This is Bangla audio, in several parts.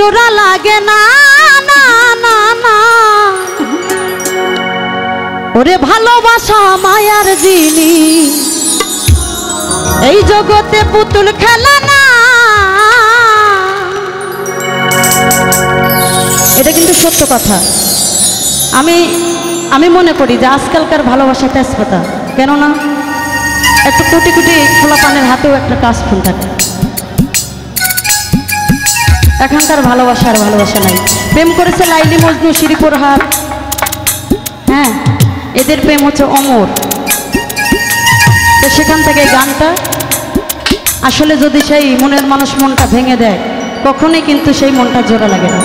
জোড়া লাগে না না না না ওরে ভালোবাসা মায়ার জিনিস এই জগতে পুতুল খেলা না। এটা কিন্তু সত্য কথা। আমি মনে করি যে আজকালকার ভালোবাসা তেজপাতা, কেননা একটা কোটি কোটি খোলা পানের হাতেও একটা কাজ ফুল থাকে। এখনকার ভালোবাসা আর ভালোবাসা নাই। প্রেম করেছে লাইলি মজনু শিরিপুরহাট, হ্যাঁ এদের প্রেম হচ্ছে অমর। তো সেখান থেকে গানটা আসলে যদি সেই মনের মানুষ মনটা ভেঙে দেয় কখনোই কিন্তু সেই মনটা জোড়া লাগে না।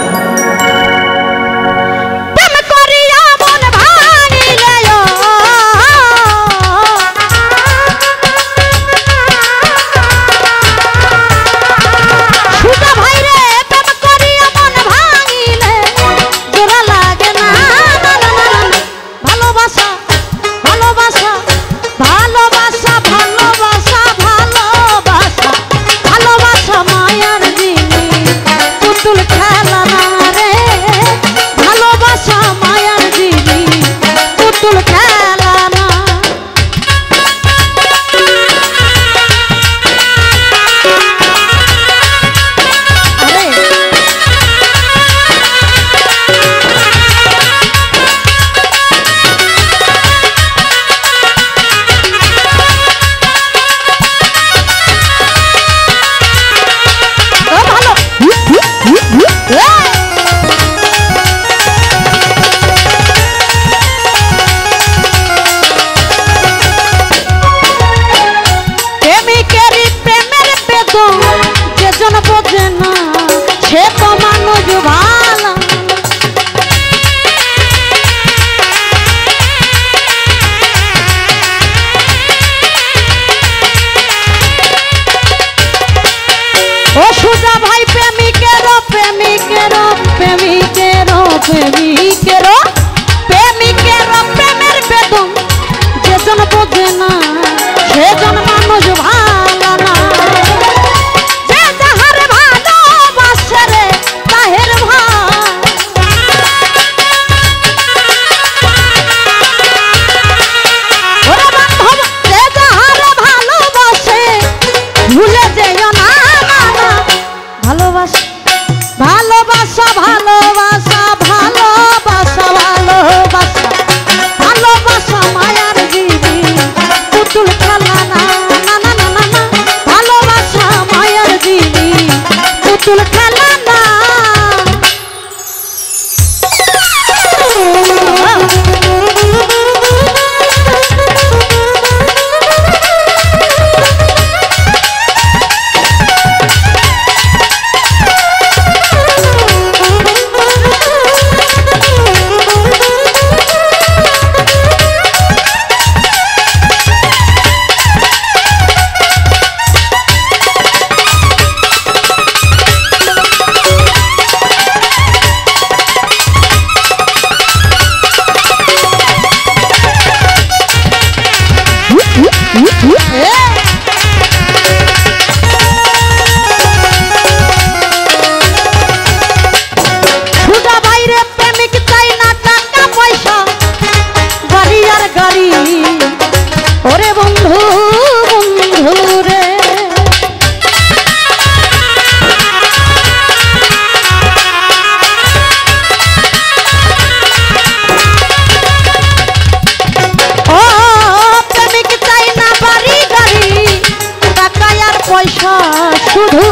শুধু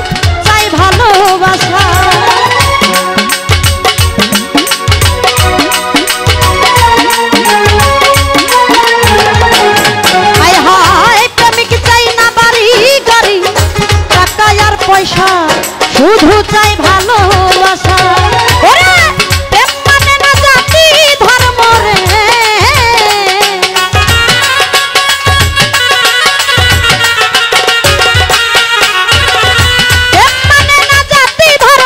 চাই ভালোবাসা। হায় হায় প্রেমিক চাই না বাড়ি গাড়ি টাকা আর পয়সা, শুধু চাই ভালোবাসা। প্রেম মানে না জাতি ধর্ম রে, প্রেম মানে না জাতি ধর্ম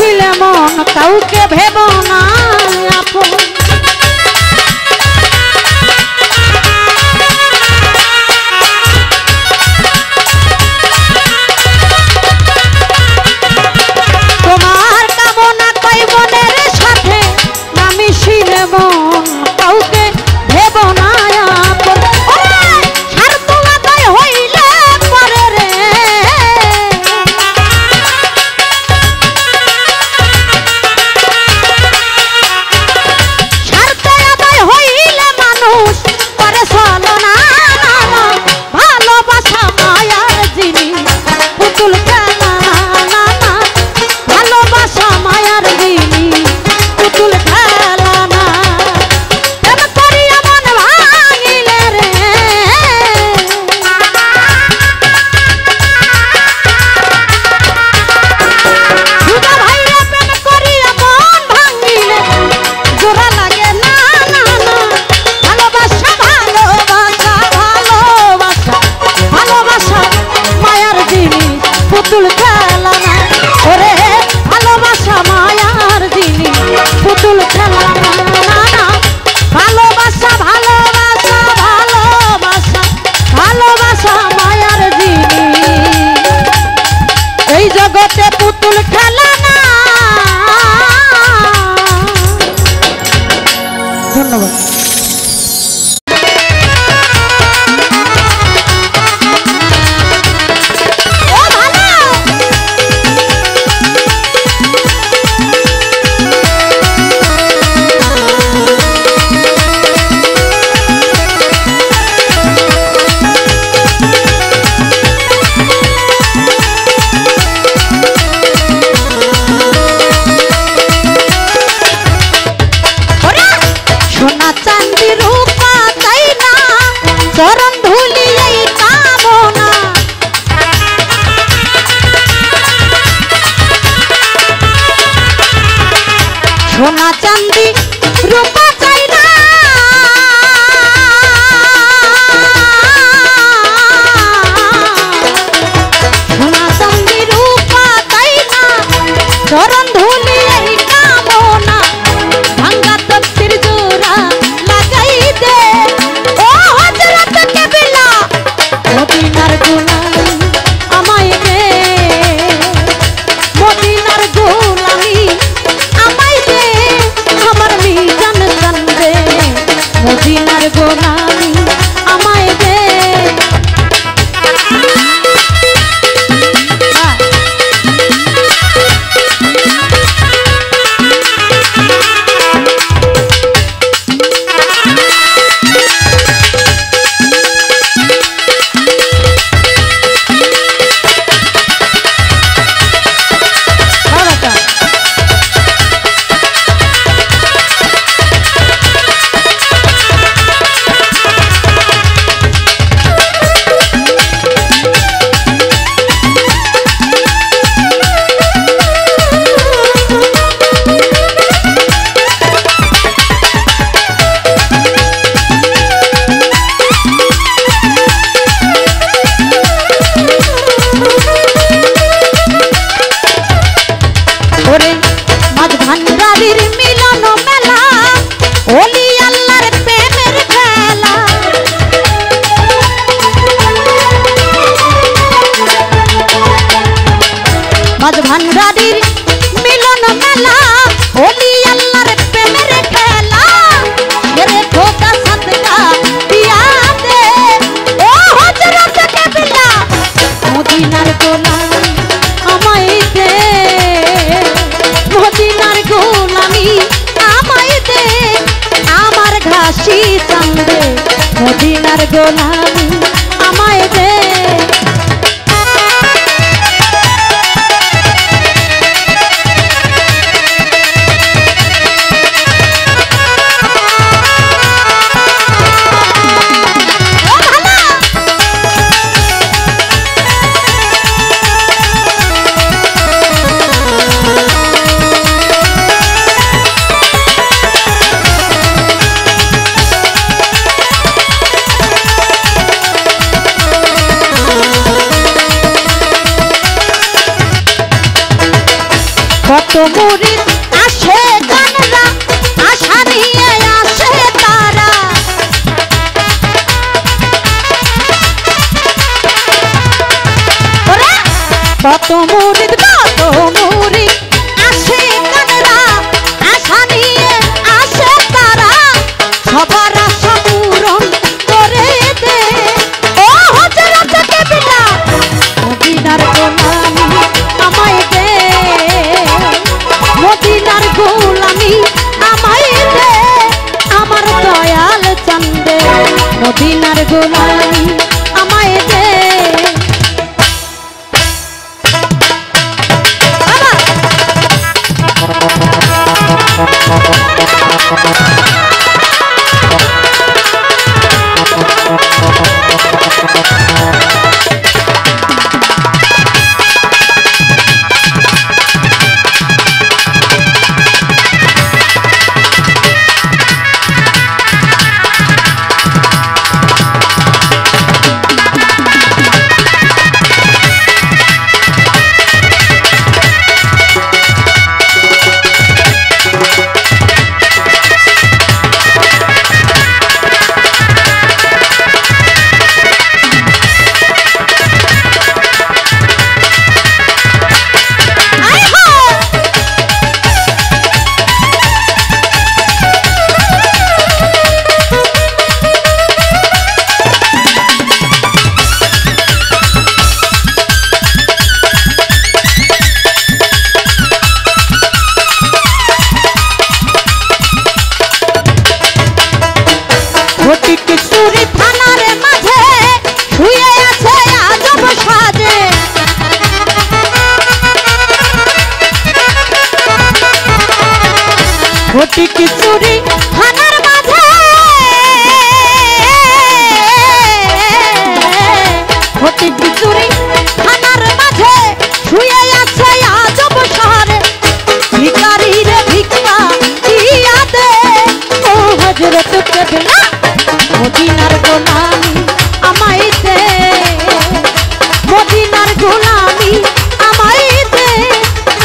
শিলে মন কাউকে ভেব না আপন। তোমার কামনা কই মনের সাথে আমি শিলে মন কাউকে ভেব না আপন। স্বার্থ আদায় হইলে পরে রে স্বার্থ আদায় হইলে মানুষ করে চলো না ভালোবাসা মায়ার জিনিস পুতুল খেলা না ভালোবাসা মায়ার জিনিস পুতুল খেলা না। প্রেম করিয়া মন ভাঙিলে রে সুজা ভাইরে প্রেম করিয়া মন ভাঙিলে জোড়া লাগে না ভালোবাসা ভালোবাসা ভালোবাসা ভালোবাসা মায়ার জিনিস পুতুল খেলা না। ওরে ভালোবাসা মায়ার জিনিস পুতুল খেলা না ভালোবাসা ভালোবাসা ভালোবাসা ভালোবাসা মায়ার জিনিস এই জগতে পুতুল খেলা না। ধন্যবাদ। সোনা চাঁদি রূপা চাই না চরণ ধুলি এই কামনা। সোনা চাঁদি রূপা চাই না সোনা চাঁদি রূপা চাই না চরণ ধুলি এই কামনা। ভাঙ্গা তক্তির জোড়া লাগাই দে ও হযরত কেবলা মদিনার গোলামি আমায় দে মদিনার গোলামি আমায় দে আমার মিজান জানবে মদিনার গোলামি আমায় দে। ওরে মাঝ ভান্ডারির মিলন মেলা ওলি আল্লাহর প্রেমের খেলা। মাঝ ভান্ডারির মিলন মেলা ওলি আল্লাহর প্রেমের খেলা। রে খোদা সাদকা দিয়া দে ও হযরত কেবলা মদিনার গোলামি আমায় দে মদিনার গোলামি আমায় দে আমার ঘাসি চান্দে মদিনার গোলামি আমায় দে। কত মুরিদ আসে গানরা আশা নিয়ে আসে তারা কত মুরিদ আসে গানরা আশা নিয়ে আসে তারা সবার আশা পূরণ করে দে ও হযরত কেবলা মদিনার গোলামি আমায় দে মদিনার গোলামি আমায় দে আমার দয়াল চান্দে মদিনার গোলামি আমায় দে ঘটি কিচুরি থানার মাঝে ঘটি কিচুরি থানার মাঝে শুয়ে আছে আজব শহরে ভিখারি রে ভিক্ষা দিয়া দে ও হযরত কেবলা মদিনার গোলামি আমায় দে মদিনার গোলামি আমায় দে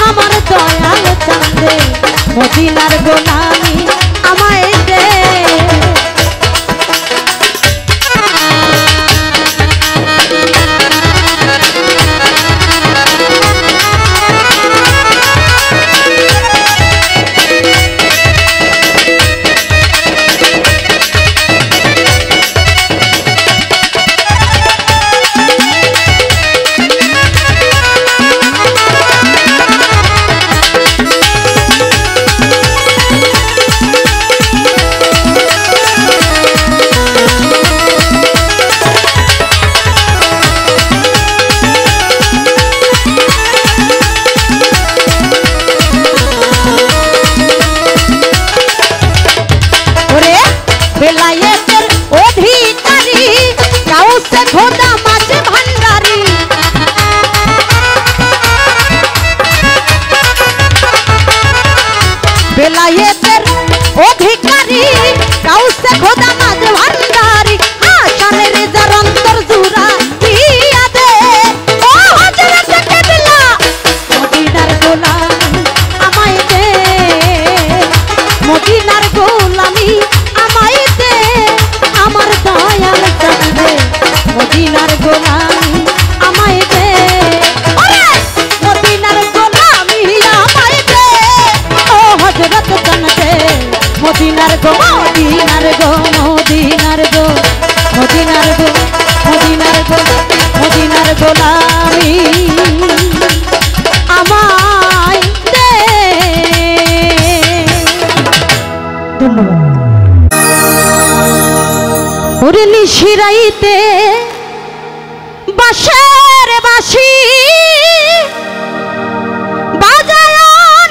আমার দয়াল চান্দে মদিনার গোলামি আমায় দে বেলায়েতের অধিকারী কাউসে খোদা মাঝে ভান্ডারি বেলায়েতের অধিকারী কাউসে খোদা মাঝে ভান্ডারি আশানের যার অন্তর জুড়া দিয়া দে ও হযরত কেবলা মদিনার গোলামি আমায় দে মদিনার গোলামি আমায় দে আমার দয়াল চান্দে মদিনার গোলামি আমায় দে মদিনার গোলামি আমায় দে ও হযরত চান্দে মদিনার গো মদিনার গো মদিনার গো মদিনার গো মদিনার গো মদিনার গোলামি আমায় দে ধন্যবাদ ওরে নিশিরাইতে বাঁশের বাঁশি বাজায়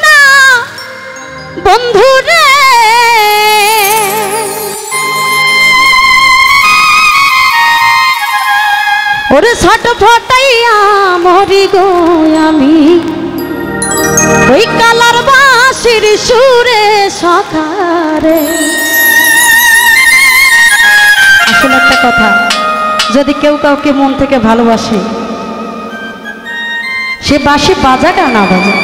না বন্ধুরে ওরে ছটফটাইয়া মরি গো আমি ওই কালার বাঁশির সুরে সখারে আসলে একটা কথা যদি কেউ কাউকে মন থেকে ভালোবাসে সে বাঁশি বাজাক আর না বাজাক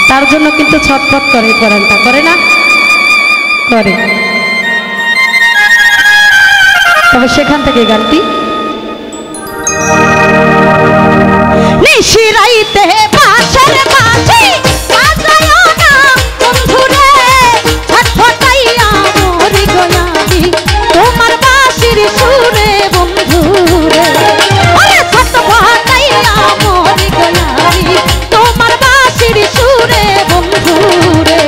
তার জন্য কিন্তু ছটফট করে পরাণটা, করে না? করে। তবে সেখান থেকে গানটি নিশিরাইতে বাঁশের বাঁশি বাজায়ও না বন্ধুরে, ছটফটাইয়া মরি গো আমি তোমার বাঁশির সুরে বন্ধুরে, ওরে ছটফটাইয়া মরি গো আমি তোমার বাঁশির সুরে বন্ধুরে।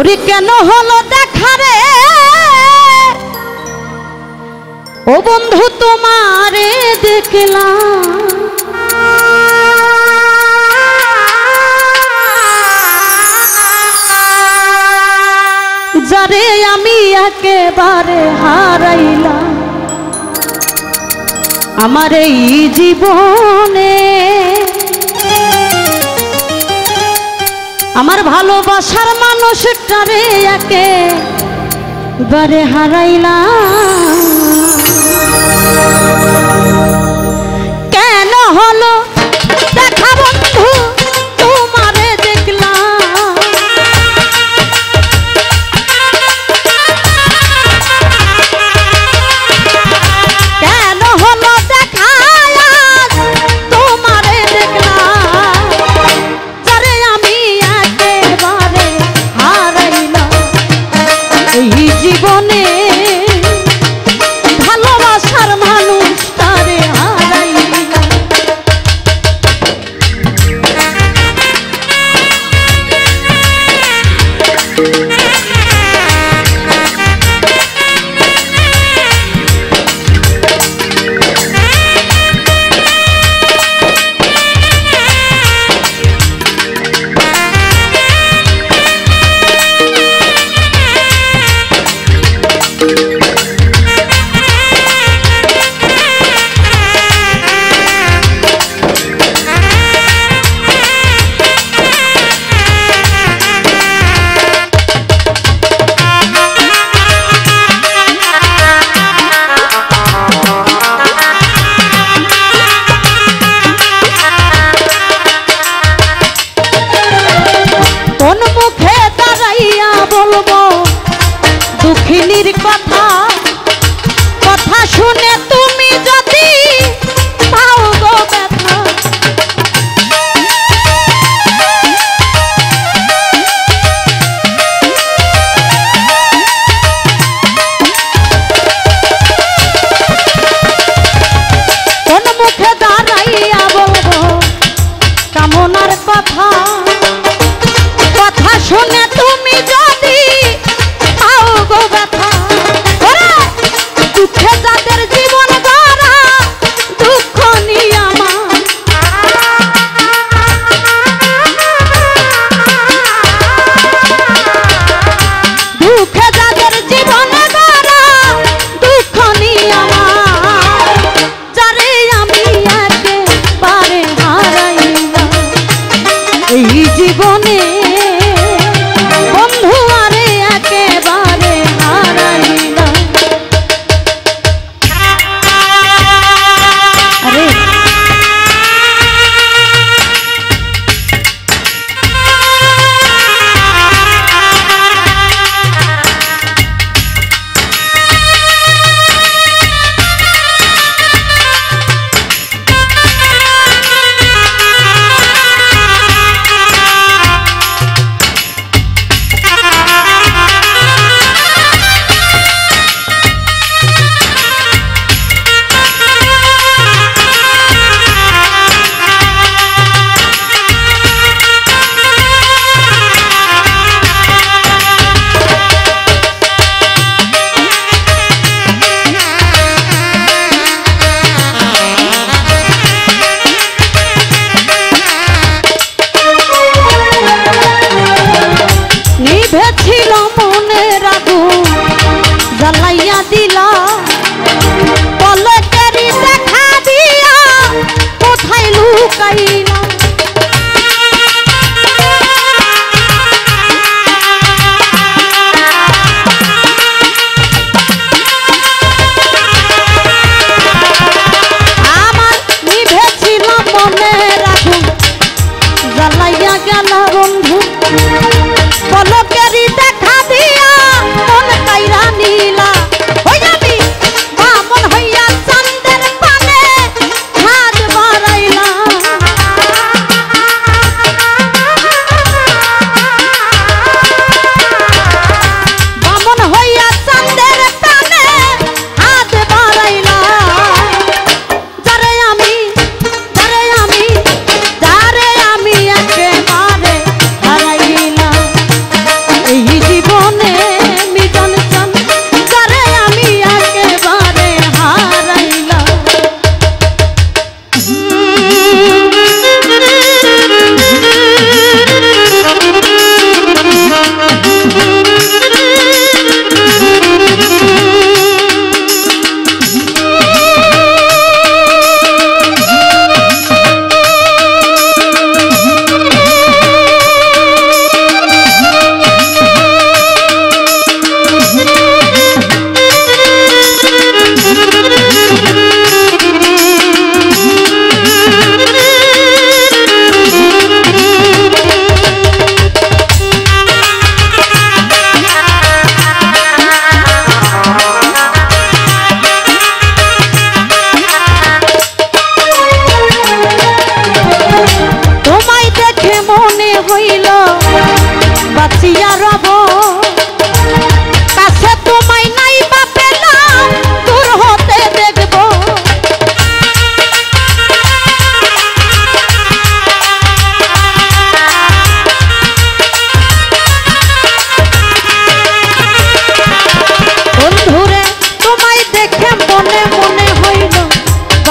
ওরে কেন হলো দেখা রে ও বন্ধু তোমারে দেখলাম যারে আমি একেবারে হারাইলাম আমার এই জীবনে আমার ভালোবাসার মানুষটারে একেবারে হারাইলাম কেন হলো দেখা বন্ধু তোমারে দেখলাম কেন হলো দেখা তোমারে দেখলাম যারে আমি একেবারে হারাইলাম এই জীবনে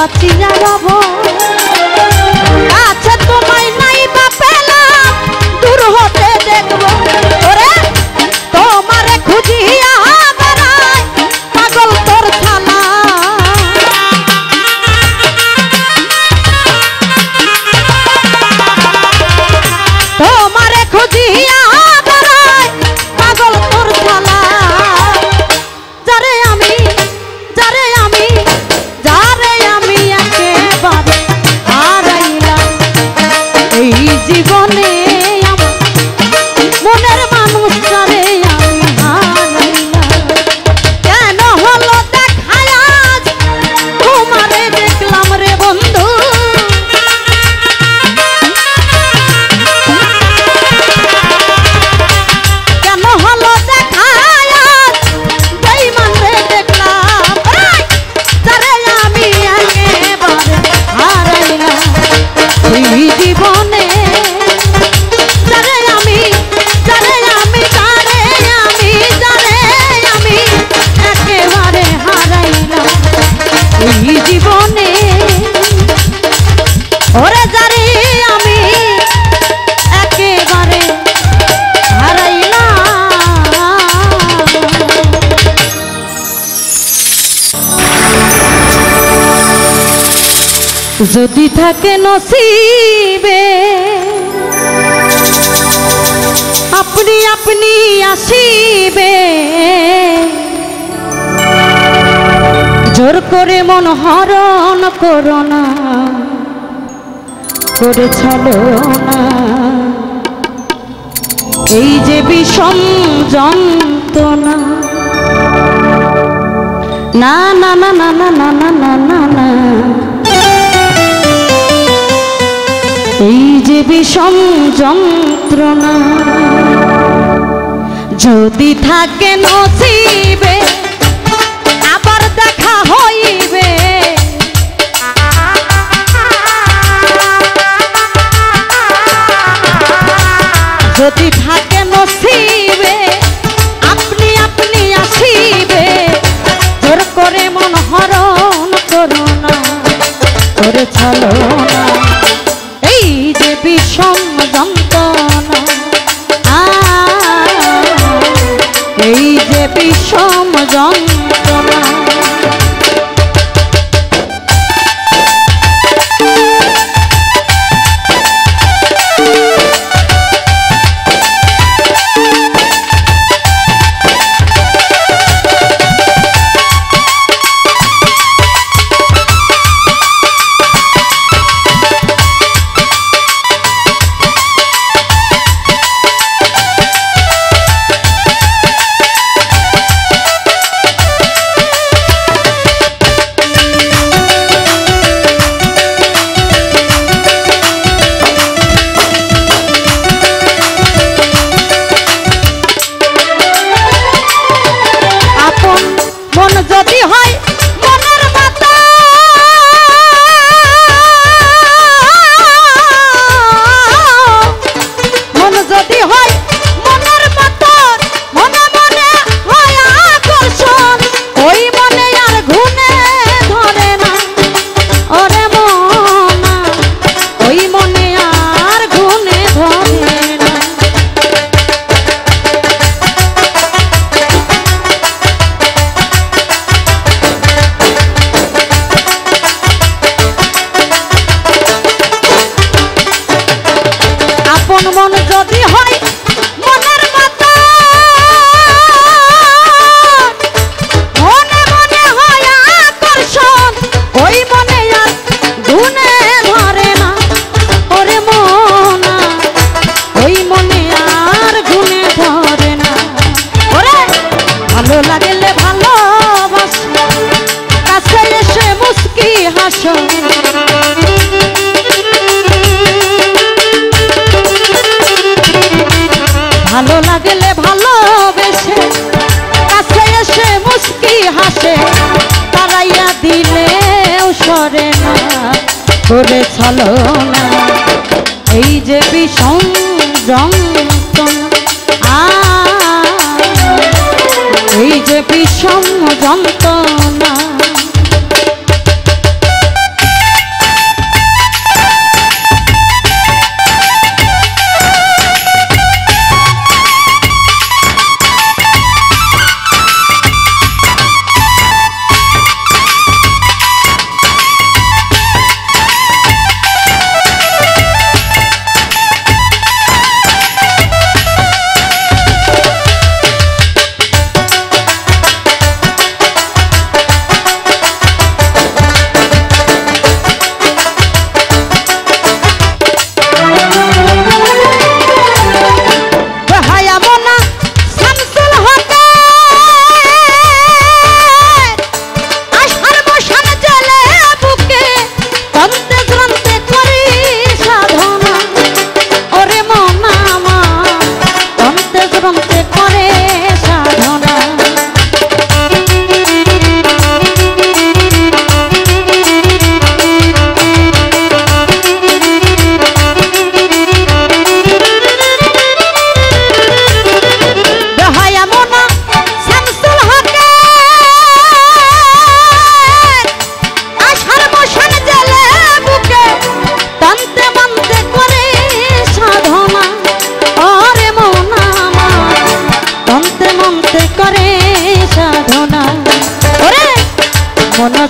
বাঁচিয়া রব কাছে তোমায় নাই বা পেলাম দূর হতে দেখবো ওরে তোমারে খুঁজিয়া বেড়াই পাগল তোর ছালা তোমারে খুঁজিয়া বেড়াই পাগল তোর ছালা যারে আমি একেবারে হারাইলাম এই জীবনে আমার মনের মানুষ যারে আমি হারাইলাম কেন হলো দেখায় আজ তোমারে দেখলাম রে বন্ধু কেন হলো দেখায় আজ বেঈমান রে দেখলাম যারে আমি একেবারে হারাইলাম এই জীবনে যারে আমি একেবারে হারাইলাম এই জীবনে ওরে যারে আমি একেবারে হারাইলাম যদি থাকে নসিবে আপনি আপনি আসিবে জোর করে মন হরণ করো না করে ছাড়ো না এই যে বিষম যন্ত্রণা না না না না না না না না না না এই যে বিষম যন্ত্রণা যদি থাকে নসিবে আবার দেখা হইবে যদি থাকে নসিবে আপনি আপনি আসিবে জোর করে মন হরণ করো না করে ছাড়ো না এই যে বিষম যন্ত্রণা এই যে বিষম যন্ত্রণা যদি হয় মনের মতো মন যদি হয় মনের মতো মনে মনে হয় আকর্ষণ ওই মনে আর ঘুনে ধরে না ওরে মনা ওই মনে আর ঘুনে ধরে না মন যদি হয় মনের মতো মনে মনে হয় আকর্ষণ ওই মনে আর গুনে ধরে না ওরে মনা ওই মনে আর গুনে ধরে না ওরে ভালো লাগলে ভালোবাসো কাছে এসে মুস্কি হাসো ভালো লাগলে ভালোবেসে কাছে এসে মুস্কি হাসে তারাইয়া দিলেও সরে না করে ছালো না এই যে বিষম যন্ত্রণা এই যে বিষম যন্ত্রণা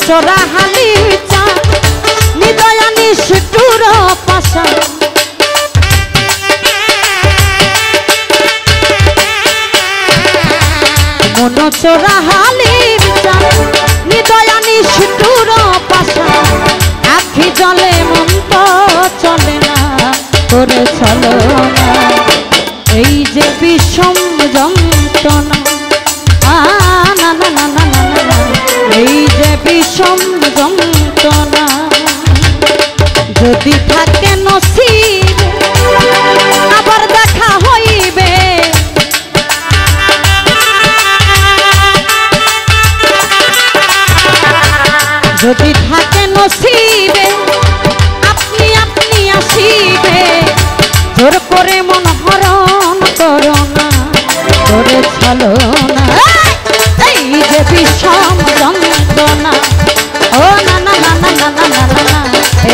চোরা হালি চা নিদয়া নিষ্ঠুর পাশা মন চোরা হালি চা নিদয়া নিষ্ঠুর পাশা আখি জলে মন তো চলে না করে চলো না এই যে বিষম যন্ত্রণা না না না না না না এই যে বিষম যন্ত্রণা যদি থাকে নসিব আবার দেখা হইবে যদি থাকে নসিবে আপনি আপনি আসিবে জোর করে মন হরণ করো না করে চলো না এই যে বিষম যন্ত্রণা ও না না না না না না না না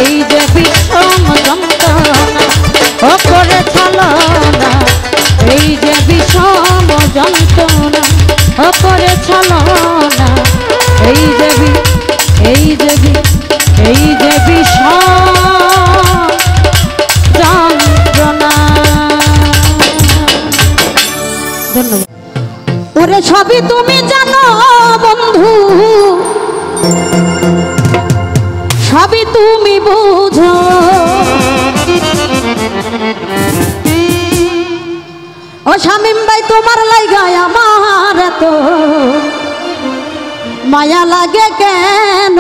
এই যে বিষম যন্ত্রণা ও করে চলো না এই যে বিষম যন্ত্রণা ও করে চলো না এই যে এই যে বিষম যন্ত্রণা। ধন্যবাদ। ওরে সবই তুমি জানো বন্ধু সবই তুমি বুঝো ও শামিম ভাই তোমার লাইগায় আমার এত মায়া লাগে কেন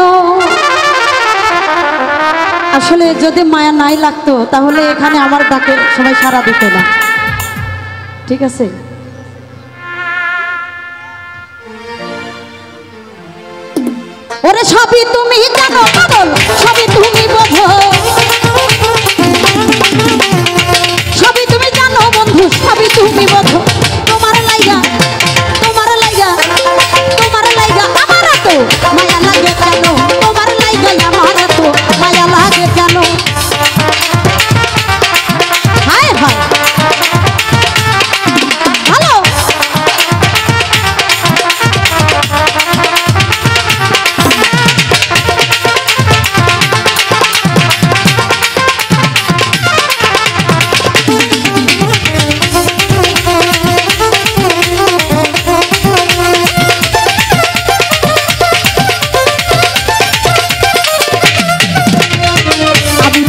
আসলে যদি মায়া নাই লাগতো তাহলে এখানে আমার ডাকে সবাই সাড়া দিত না ঠিক আছে ওরে সবই তুমি জানো পাগল সবই তুমি বোঝো সবই তুমি জানো বন্ধু সবই তুমি বোঝো তোমার লাইগা আমার তো মায়া লাগে কেন তোমার লাইগা আমার তো মায়া লাগে কেন হায় হায় হ্যালো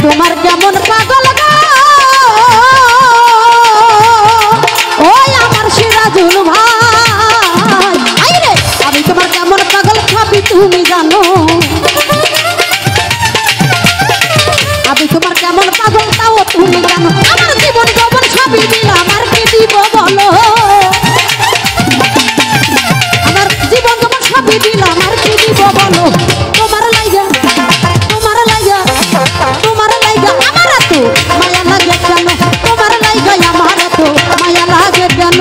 তোমার কেমন পাগল ওই আমার সিরাজুল ভাই আইরে আমি তোমার কেমন পাগল খাবি তুমি জানো আমি তোমার কেমন পাগল তাও তুমি জানো আমার জীবন যৌবন সবই দিলাম আর কি দিব বলো আমার জীবন যৌবন সবই দিলাম আর কি দিব বলো তোমার লাইগা আমার তো মায়া লাগে কেন তোমার লাইগা আমার তো মায়া লাগে কেন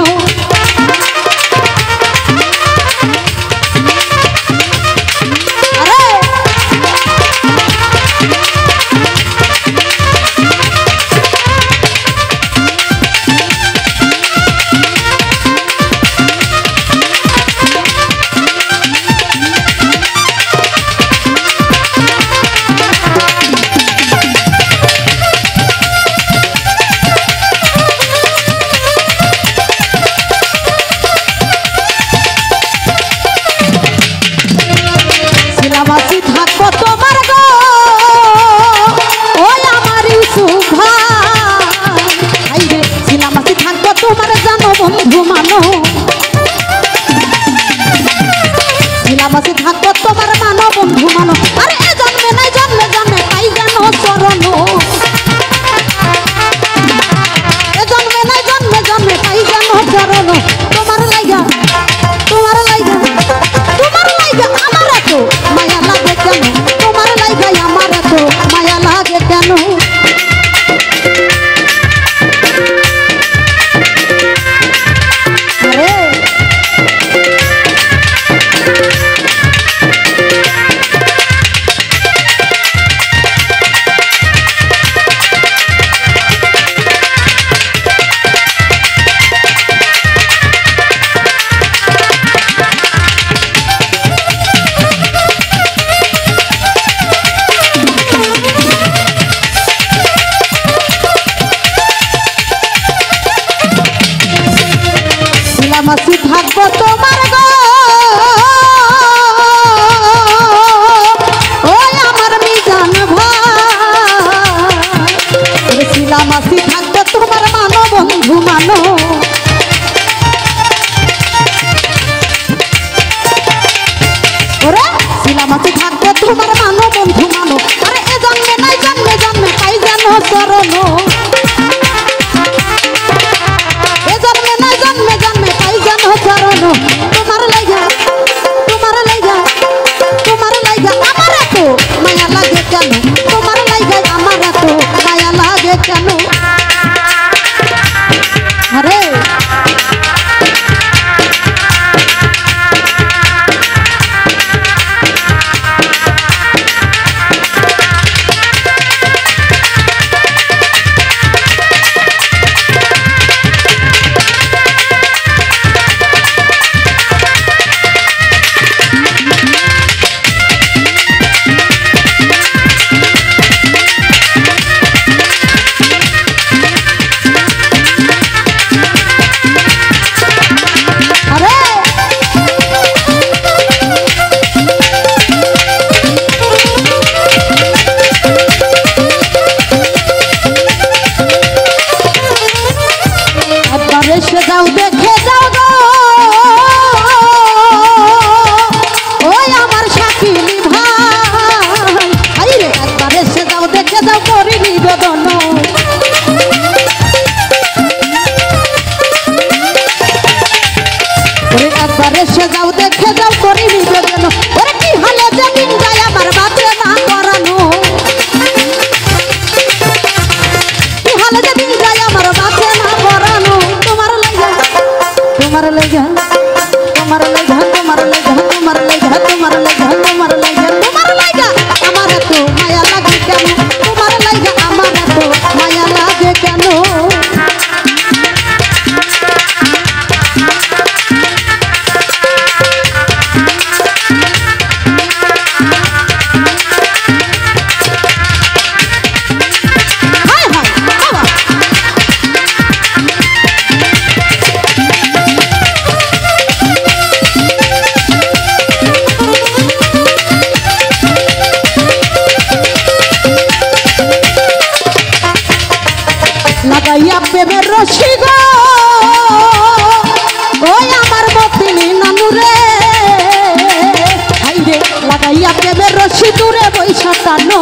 প্রেমের রশি গো ওই আমার মতিনি নানু রে হাইরে লাগাইয়া প্রেমের রশি দূরে বৈশা টানো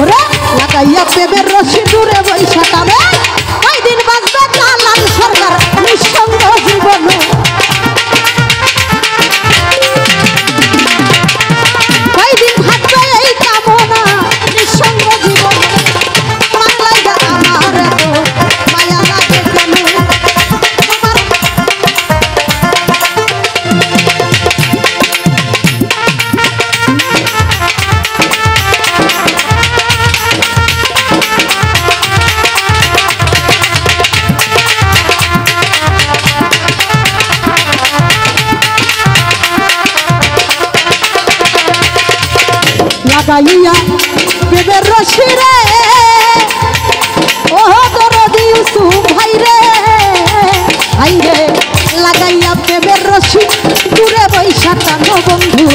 ওরে লাগাইয়া প্রেমের রশি দূরে বৈশা টানো ওই দিন বাঁচবে কালাম সরকার নিঃসঙ্গ জীবন লাগাইয়া প্রেমের রশি রে ও দরদি ইউসুফ ভাই রে ভাই রে লাগাইয়া প্রেমের রশি দূরে বৈশা টানো বন্ধু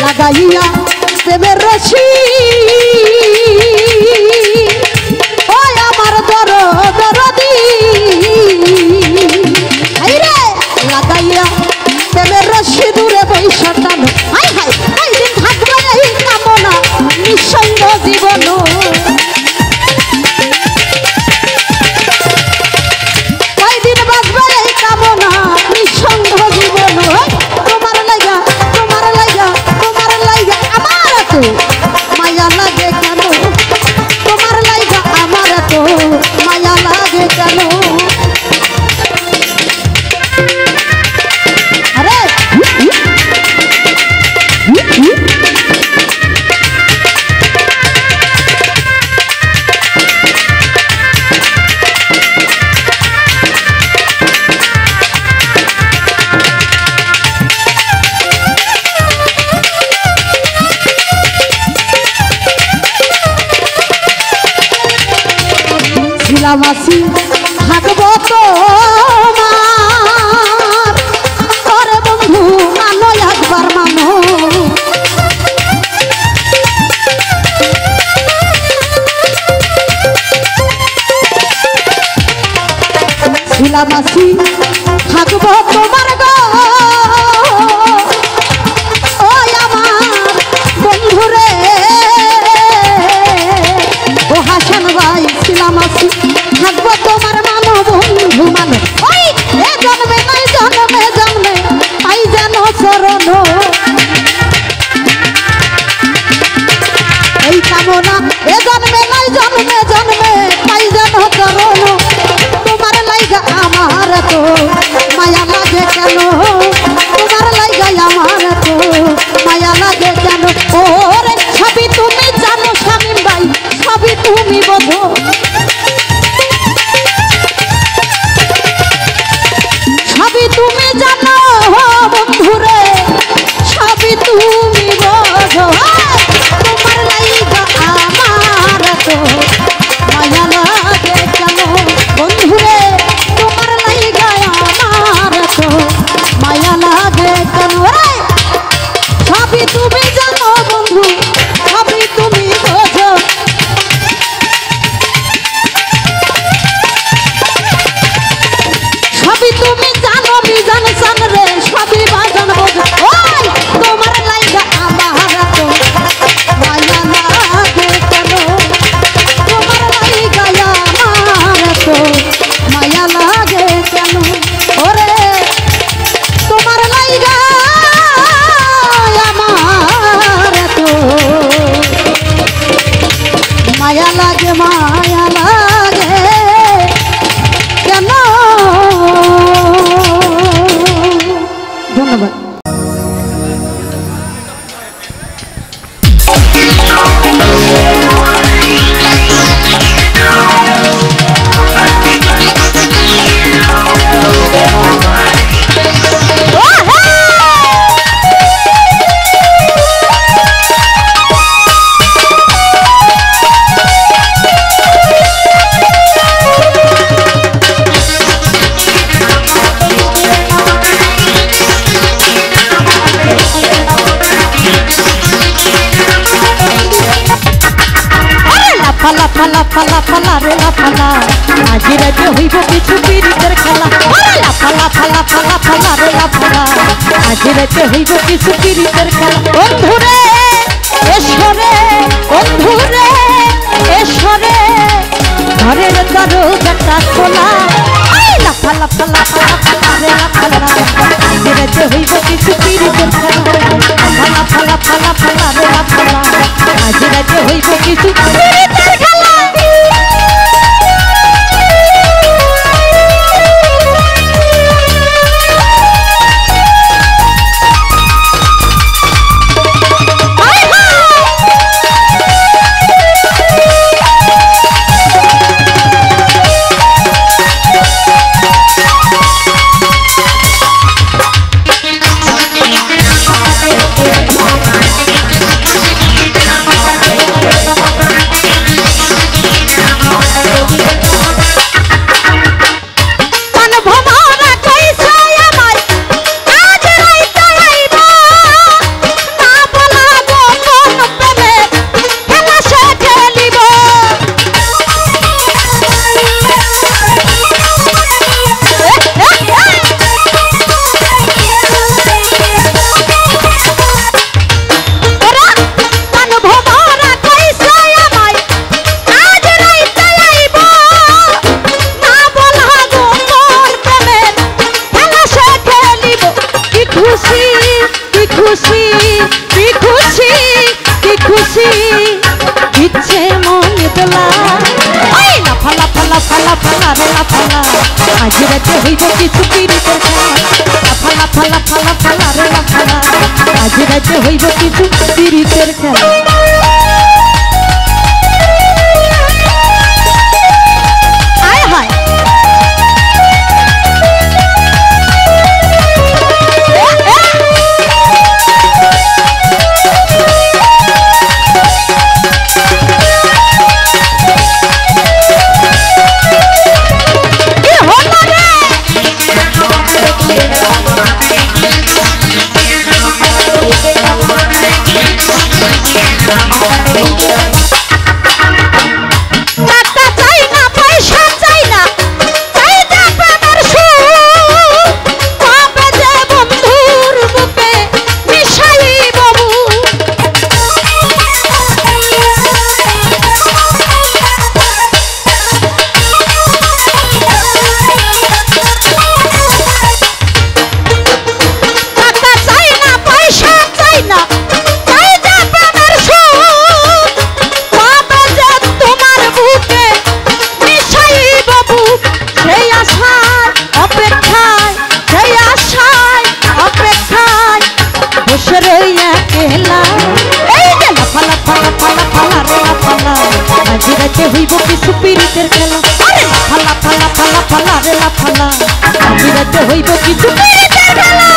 লাগাইয়া প্রেমের রশি ওই আমার দরদি ভাই রে লাগাইয়া প্রেমের রশি দূরে বৈশা টানো হাই হাই হাই দিন থাকবে এই কামনা নিঃসঙ্গ জীবন কই দিন বাঁচবে এই কামনা নিঃসঙ্গ জীবন তোমার লাইগা আমার তো মায়া লাগে কেন তোমার লাইগা আমার তো মায়া লাগে কেন ছিলামাসি থাকবো তোমার করে বন্ধু মানো একবার মানো ছিলামাসি থাকবো তোমার গো ওই আমার বন্ধু রে ও হাসান ভাই ছিলামাসি থাকবো তোমার মানো বন্ধু মানো ওই এ জন্মে নাই জন্মে জন্মে পাই যেন চরণ এই কামনা এ জন্মে নাই জন্মে জন্মে পাই যেন চরণ তোমার লাইগা আমার তো মায়া লাগে কেন লাফালা রে লাফালা আজ রাতে হইব কিছু পীড়িতের খেলা লাফালা ফালা ফালা ফালা রে লাফালা আজ রাতে হইব কিছু পীড়িতের খেলা বন্ধুরে এসরে বন্ধুরে এসরে ঘরের দরজাটা খোলা লাফালা ফালা ফালা ফালা রে লাফালা আজ রাতে হইব কিছু পীড়িতের খেলা ফালা ফালা ফালা ফালা রে লাফালা আজ রাতে হইব কিছু পীড়িতের খেলা ইচ্ছে মনে তোলা লাফালা ফালা ফালা ফালা রে লাফালা আজ রাতে হইব কিছু পীড়িতের খেলা লাফালা ফালা ফালা ফালা রে লাফালা আজ রাতে হইব কিছু পীড়িতের খেলা হইব কিছু পীড়িতের খেলা ফালা ফালা ফালা ফালা রে লাফালা আজ রাতে হইব কিছু পীড়িতের খেলা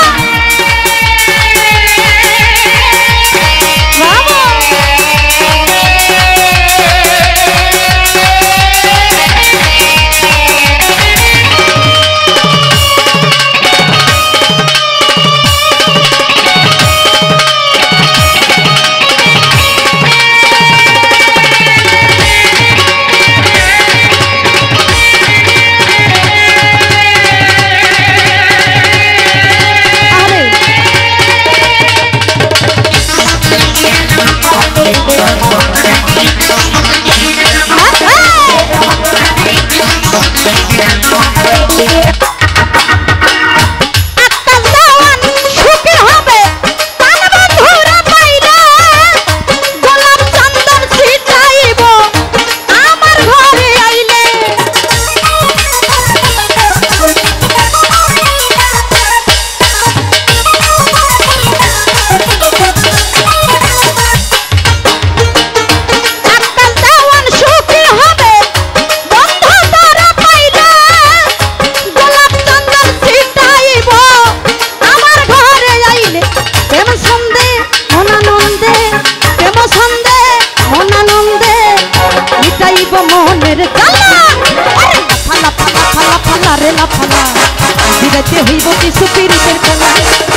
হইব কিছু পীড়িতের খেলা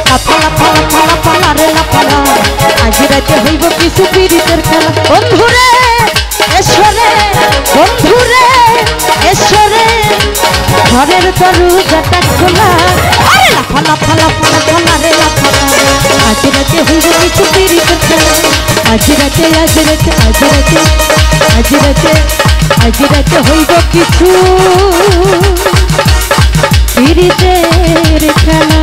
লাফালা ফালা ফালা ফালা রে লাফালা আজ রাতে হইব কিছু পীড়িতের খেলা বন্ধুরে এসরে বন্ধুরে ঘরের দরজাটা খোলা আরে লাফা লাফা লাফা লাফা রে লাফা আজ রাতে হইব কিছু পিরিতের খেলা আজ রাতে আজ রাতে আজ রাতে আজ রাতে আজ রাতে হইব কিছু পিরিতের খেলা